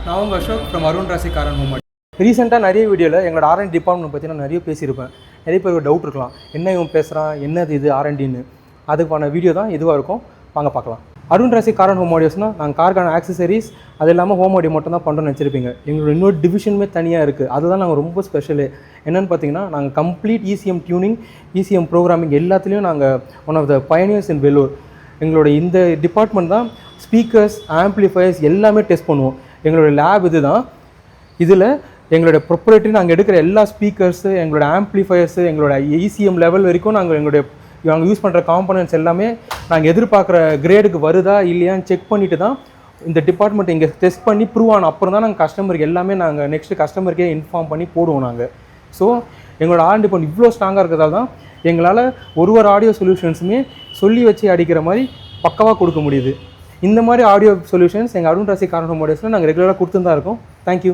நான் உங்கள் அசோக் ஃப்ரம் அருண் ராசி காரன் ஹோம். ரீசெண்டாக நிறைய வீடியோவில் எங்களோட ஆர்என்டி டிபார்ட்மெண்ட் பற்றி நான் நிறைய பேசியிருப்பேன். நிறைய பேருக்கு டவுட் இருக்கலாம், என்ன இவன் பேசுகிறான், என்னது இது ஆர்என்டின்னு. அதுக்கான வீடியோ தான் இதுவாக இருக்கும், வாங்க பார்க்கலாம். அருண் ராசி காரன் ஹோம் ஆடியோஸ்னால் நாங்கள் காருக்கான ஆக்சசரிஸ் அது இல்லாமல் ஹோம் ஆடியோ மட்டும் தான் பண்ணுறோன்னு வச்சுருப்பீங்க. எங்களோட இன்னொரு டிவிஷனுமே தனியாக இருக்குது. அதுதான் நாங்கள் ரொம்ப ஸ்பெஷலு. என்னென்னு பார்த்தீங்கன்னா, நாங்கள் complete ECM tuning, ECM programming எல்லாத்துலேயும் நாங்கள் ஒன் ஆஃப் த பயனியர்ஸ் இன் வெல்லூர். எங்களோட இந்த டிபார்ட்மெண்ட் தான் ஸ்பீக்கர்ஸ், ஆம்ப்ளிஃபயர்ஸ் எல்லாமே டெஸ்ட் பண்ணுவோம். எங்களோட லேப் இது தான். இதில் எங்களோட ப்ரொப்ரேட்டரி நாங்கள் எடுக்கிற எல்லா ஸ்பீக்கர்ஸு, எங்களோட ஆம்ப்ளிஃபயர்ஸு, எங்களோட இசிஎம் லெவல் வரைக்கும் நாங்கள் யூஸ் பண்ணுற காம்பனன்ட்ஸ் எல்லாமே நாங்கள் எதிர்பார்க்குற கிரேடுக்கு வருதா இல்லையான்னு செக் பண்ணிவிட்டு தான் இந்த டிபார்ட்மெண்ட் இங்கே டெஸ்ட் பண்ணி ப்ரூவ் ஆன அப்புறம் தான் நாங்கள் கஸ்டமருக்கு எல்லாமே நாங்கள் நெக்ஸ்ட்டு கஸ்டமருக்கே இன்ஃபார்ம் பண்ணி போடுவோம் நாங்கள். ஸோ எங்களோட ஆர்என்டி டிபார்ட்மெண்ட் இவ்வளோ ஸ்ட்ராங்காக இருக்கிறதால தான் எங்களால் ஒரு ஆடியோ சொல்யூஷன்ஸுமே சொல்லி வச்சு அடிக்கிற மாதிரி பக்கவாக கொடுக்க முடியுது. இந்த மாதிரி ஆடியோ சொல்யூஷன்ஸ் எங்கள் அருண் ராசி காரன் ஹோம் ஆடியோஸில் நாங்கள் ரெகுலராக கொடுத்துன்னு தான் இருக்கோம். தேங்க்யூ.